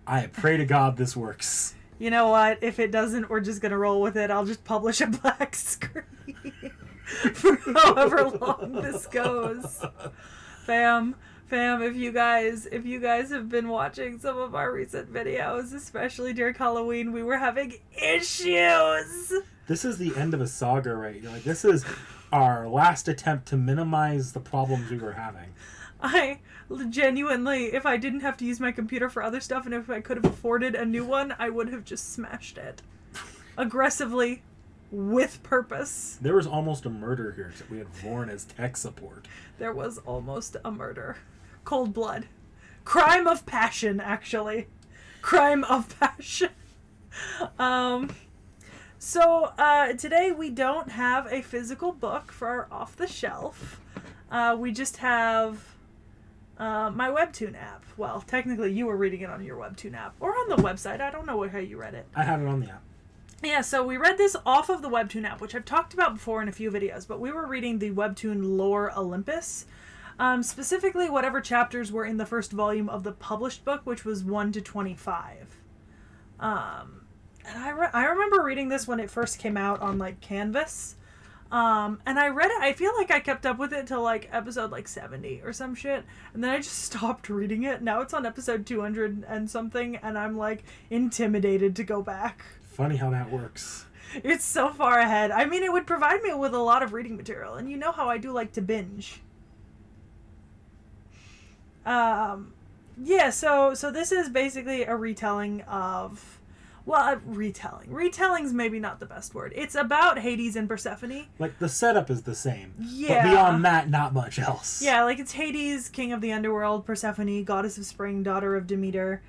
I pray to God this works. You know what? If it doesn't, we're just gonna roll with it. I'll just publish a black screen for however long this goes. Fam, if you guys have been watching some of our recent videos, especially during Halloween, we were having issues. This is the end of a saga, right? Like, this is our last attempt to minimize the problems we were having. I genuinely, if I didn't have to use my computer for other stuff and if I could have afforded a new one, I would have just smashed it. Aggressively, with purpose. There was almost a murder here, except we had Vaughn as tech support. There was almost a murder. Cold blood. Crime of passion, actually. Crime of passion. So today we don't have a physical book for our off the shelf. We just have my Webtoon app. Well, technically you were reading it on your Webtoon app. Or on the website. I don't know how you read it. I had it on the app. Yeah, so we read this off of the Webtoon app, which I've talked about before in a few videos, but we were reading the Webtoon lore Olympus. Specifically, whatever chapters were in the first volume of the published book, which was 1 to 25. And I remember reading this when it first came out on, like, Canvas. And I read it, I feel like I kept up with it till, like, episode, like, 70 or some shit. And then I just stopped reading it. Now it's on episode 200 and something, and I'm, like, intimidated to go back. Funny how that works. It's so far ahead. I mean, it would provide me with a lot of reading material, and you know how I do like to binge. Yeah, so this is basically a retelling of... Well, retelling. Retelling's maybe not the best word. It's about Hades and Persephone. Like, the setup is the same. Yeah. But beyond that, not much else. Yeah, like, it's Hades, king of the underworld, Persephone, goddess of spring, daughter of Demeter.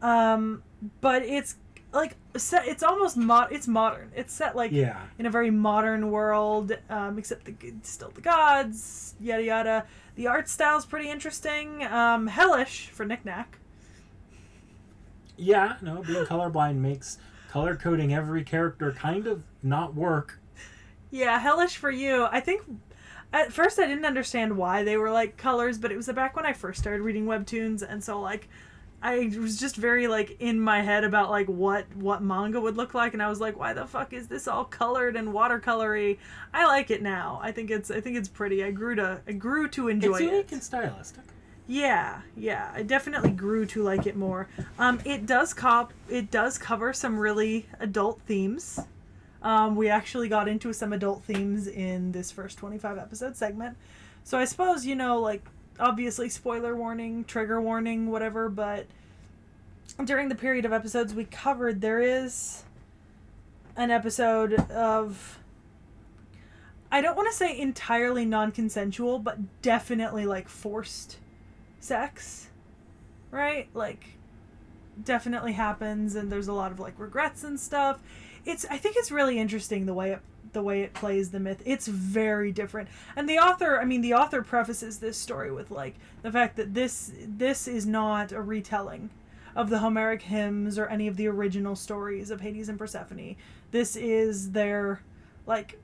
But it's... like, it's almost it's modern. It's set, like, in a very modern world, except still the gods, yada yada. The art style's pretty interesting. Hellish for knickknack. Yeah, no, being colorblind makes color coding every character kind of not work. Yeah, hellish for you. I think at first I didn't understand why they were, like, colors, but it was back when I first started reading webtoons, and so, like, I was just very, like, in my head about, like, what manga would look like, and I was like, why the fuck is this all colored and watercolory? I like it now. I think it's pretty. I grew to enjoy it. It's unique and stylistic. Yeah, I definitely grew to like it more. It does cover some really adult themes. We actually got into some adult themes in this first 25 episode segment. So I suppose, you know, like, obviously spoiler warning, trigger warning, whatever, but during the period of episodes we covered, there is an episode of, I don't want to say entirely non-consensual, but definitely, like, forced sex, right? Like, definitely happens, and there's a lot of, like, regrets and stuff. I think it's really interesting the way it plays the myth. It's very different. And the author prefaces this story with, like, the fact that this is not a retelling of the Homeric hymns or any of the original stories of Hades and Persephone. This is their, like,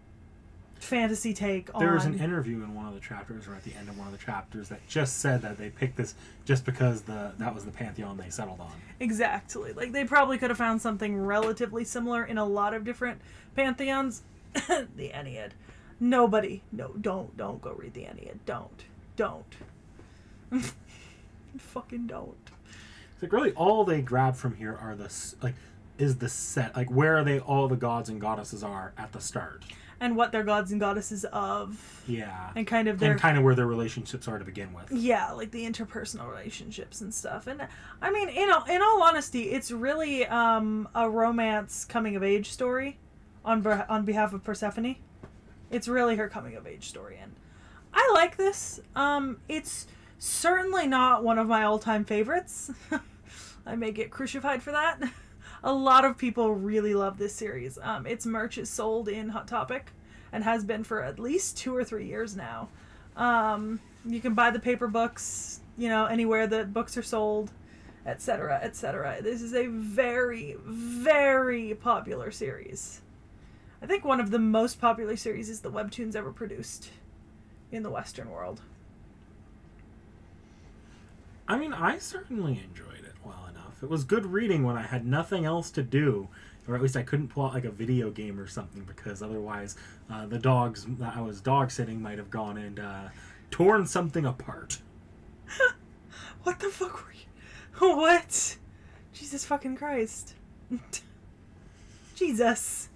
fantasy take on... There was an interview in one of the chapters, or at the end of one of the chapters, that just said that they picked this just because that was the pantheon they settled on. Exactly. Like, they probably could have found something relatively similar in a lot of different pantheons. The Aeneid. Nobody. No, don't go read the Aeneid. Don't. Fucking don't. It's like, really, all they grab from here are is the set. Like, where all the gods and goddesses are at the start. And what they're gods and goddesses of. Yeah. And kind of where their relationships are to begin with. Yeah, like the interpersonal relationships and stuff. And, I mean, in all honesty, it's really a romance coming-of-age story on behalf of Persephone. It's really her coming-of-age story, and I like this. It's certainly not one of my all-time favorites. I may get crucified for that. A lot of people really love this series. Its merch is sold in Hot Topic and has been for at least 2 or 3 years now. You can buy the paper books, you know, anywhere that books are sold, etc., etc. This is a very, very popular series. I think one of the most popular series the webtoons ever produced in the Western world. I mean, I certainly enjoyed it well enough. stuff. It was good reading when I had nothing else to do, or at least I couldn't pull out like a video game or something, because otherwise the dogs that I was dog sitting might have gone and torn something apart. What the fuck were you? What? Jesus fucking Christ. Jesus.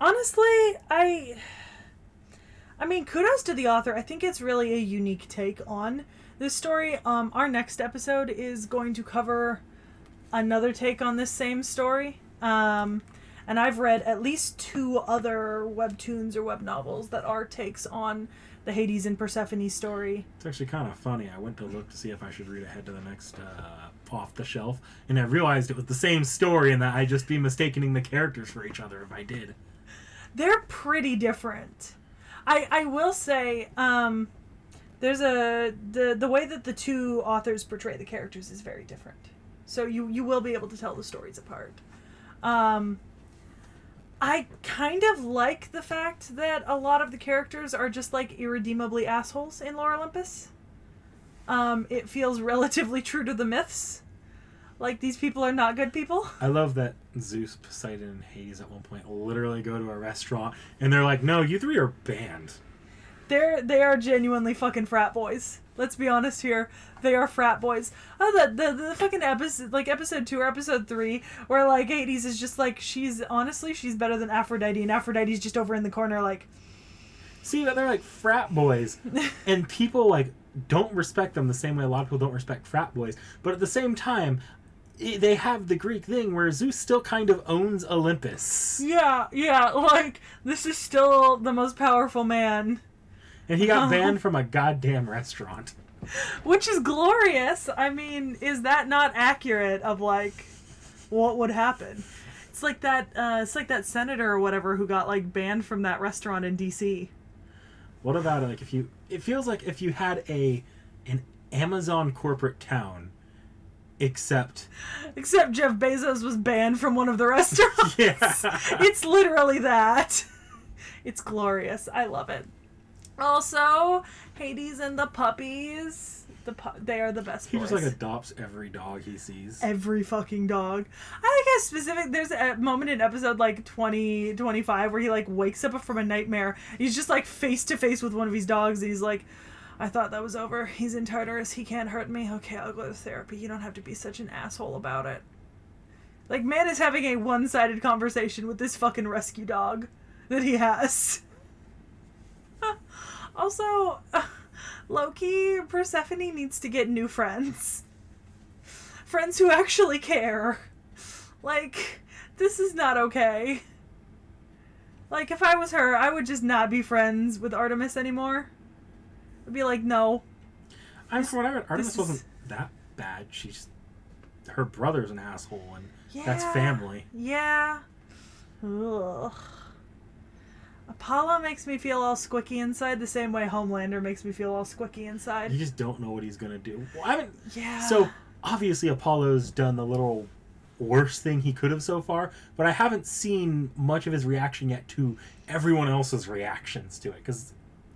Honestly, I mean, kudos to the author. I think it's really a unique take on this story. Our next episode is going to cover another take on this same story. And I've read at least 2 other webtoons or web novels that are takes on the Hades and Persephone story. It's actually kind of funny. I went to look to see if I should read ahead to the next off the shelf, and I realized it was the same story and that I'd just be mistaking the characters for each other if I did. They're pretty different. I will say, there's the way that the 2 authors portray the characters is very different. So you will be able to tell the stories apart. I kind of like the fact that a lot of the characters are just like irredeemably assholes in Lore Olympus. It feels relatively true to the myths. Like, these people are not good people. I love that Zeus, Poseidon, and Hades at one point literally go to a restaurant and they're like, no, you 3 are banned. They are genuinely fucking frat boys. Let's be honest here. They are frat boys. Oh, the fucking episode, like episode 2 or episode 3, where like Hades is just like, she's better than Aphrodite, and Aphrodite's just over in the corner like... See, they're like frat boys. And people like don't respect them the same way a lot of people don't respect frat boys. But at the same time, they have the Greek thing where Zeus still kind of owns Olympus. Yeah, like, this is still the most powerful man. And he got banned from a goddamn restaurant. Which is glorious. I mean, is that not accurate of, like, what would happen? It's like that senator or whatever who got, like, banned from that restaurant in D.C. What about, like, it feels like if you had an Amazon corporate town, except Jeff Bezos was banned from one of the restaurants. Yeah. It's literally that. It's glorious. I love it. Also, Hades and the puppies. They are the best He boys. just like adopts every dog he sees. Every fucking dog. I think specific. There's a moment in episode like 25 where he like wakes up from a nightmare. He's just like face to face with one of his dogs, and he's like, I thought that was over. He's in Tartarus. He can't hurt me. Okay, I'll go to therapy. You don't have to be such an asshole about it. Like, man is having a one-sided conversation with this fucking rescue dog that he has. Also, low-key, Persephone needs to get new friends. Friends who actually care. Like, this is not okay. Like, if I was her, I would just not be friends with Artemis anymore. I'd be like, no. I'm from what I read, Artemis wasn't that bad. Her brother's an asshole, and that's family. Yeah. Ugh. Apollo makes me feel all squicky inside the same way Homelander makes me feel all squicky inside. You just don't know what he's gonna do. Well, I haven't. Yeah. So obviously Apollo's done the little worst thing he could have so far, but I haven't seen much of his reaction yet to everyone else's reactions to it, because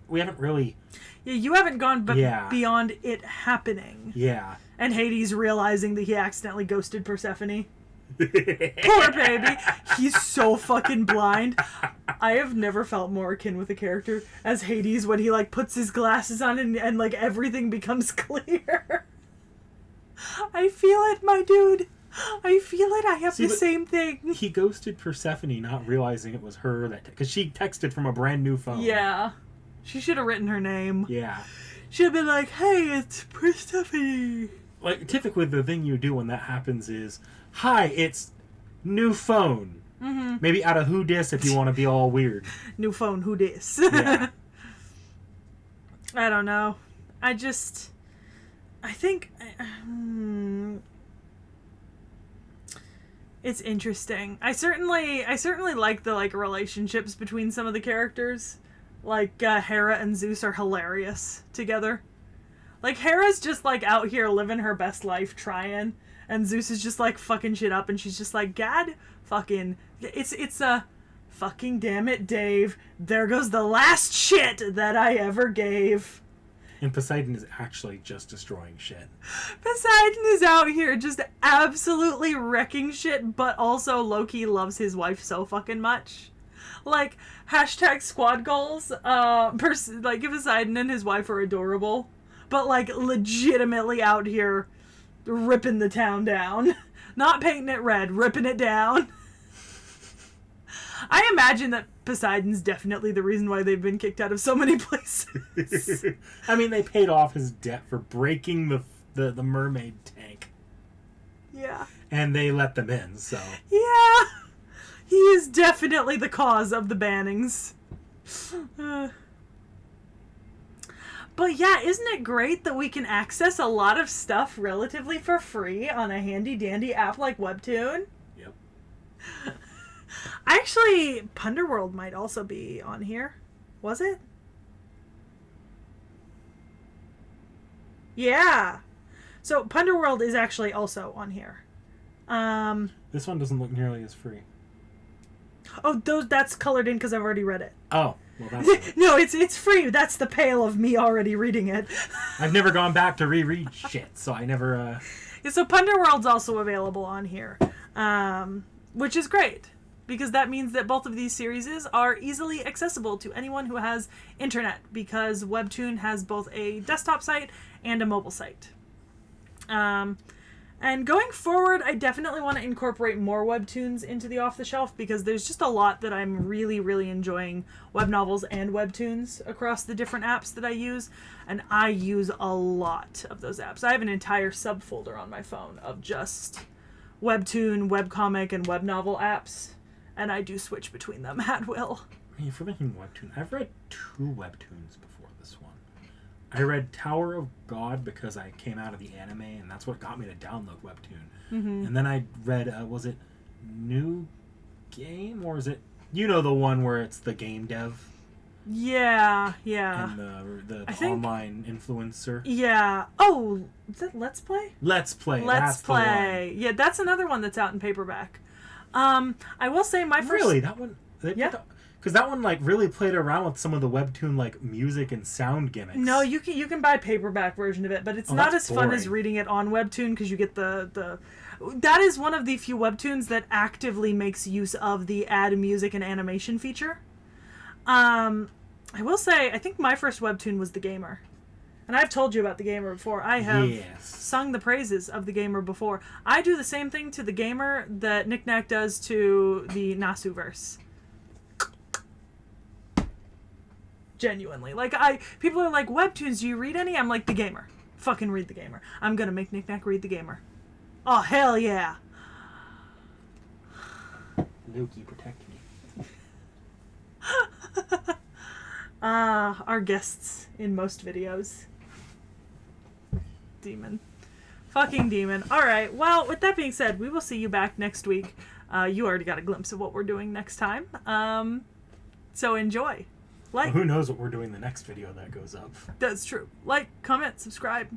we haven't really. Yeah, you haven't gone beyond it happening. Yeah. And Hades realizing that he accidentally ghosted Persephone. Poor baby. He's so fucking blind. I have never felt more akin with a character as Hades when he like puts his glasses on and like everything becomes clear. I feel it, my dude. I feel it. I have the same thing. He ghosted Persephone, not realizing it was her because she texted from a brand new phone. Yeah. She should have written her name. Yeah. Should have been like, hey, it's Persephone. Like, typically the thing you do when that happens is, hi, it's new phone. Mm-hmm. Maybe out of who dis if you want to be all weird. New phone, who dis? Yeah. I don't know. I think... it's interesting. I certainly like the like relationships between some of the characters. Like, Hera and Zeus are hilarious together. Like, Hera's just, like, out here living her best life trying, and Zeus is just, like, fucking shit up, and she's just like, God fucking... It's a... Fucking damn it, Dave. There goes the last shit that I ever gave. And Poseidon is actually just destroying shit. Poseidon is out here just absolutely wrecking shit, but also Loki loves his wife so fucking much. Like, hashtag squad goals, like, Poseidon and his wife are adorable, but, like, legitimately out here ripping the town down. Not painting it red, ripping it down. I imagine that Poseidon's definitely the reason why they've been kicked out of so many places. I mean, they paid off his debt for breaking the mermaid tank. Yeah. And they let them in, so. Yeah. He is definitely the cause of the bannings. But yeah, isn't it great that we can access a lot of stuff relatively for free on a handy-dandy app like Webtoon? Yep. Actually, Punderworld might also be on here. Was it? Yeah. So Punderworld is actually also on here. This one doesn't look nearly as free. Oh, that's colored in because I've already read it. Oh, well, that's No, it's free. That's the pale of me already reading it. I've never gone back to reread shit, so I never. Yeah, so Punderworld's also available on here, which is great because that means that both of these series are easily accessible to anyone who has internet because Webtoon has both a desktop site and a mobile site. And going forward, I definitely want to incorporate more webtoons into the off-the-shelf because there's just a lot that I'm really, really enjoying web novels and webtoons across the different apps that I use. And I use a lot of those apps. I have an entire subfolder on my phone of just webtoon, webcomic, and web novel apps. And I do switch between them at will. I mean, if we're making webtoon, I've read 2 webtoons before this one. I read Tower of God because I came out of the anime, and that's what got me to download Webtoon. Mm-hmm. And then I read, was it New Game? Or is it, you know, the one where it's the game dev? Yeah. And the online influencer? Yeah. Oh, is that Let's Play? Let's Play. Let's Play. Yeah, that's another one that's out in paperback. I will say my first... Really? That one? Yeah. Because that one, like, really played around with some of the Webtoon, like, music and sound gimmicks. No, you can buy a paperback version of it, but it's not as fun as reading it on Webtoon because you get the... That is one of the few Webtoons that actively makes use of the add music and animation feature. I will say, I think my first Webtoon was The Gamer. And I've told you about The Gamer before. I have sung the praises of The Gamer before. I do the same thing to The Gamer that Knick Knack does to the Nasuverse. Genuinely. Like, people are like, Webtoons, do you read any? I'm like, The Gamer. Fucking read The Gamer. I'm gonna make Knick Knack read The Gamer. Oh, hell yeah. Loki, protect me. Our guests in most videos. Demon. Fucking demon. Alright, well, with that being said, we will see you back next week. You already got a glimpse of what we're doing next time. So enjoy. Well, who knows what we're doing the next video that goes up. That's true. Like, comment, subscribe.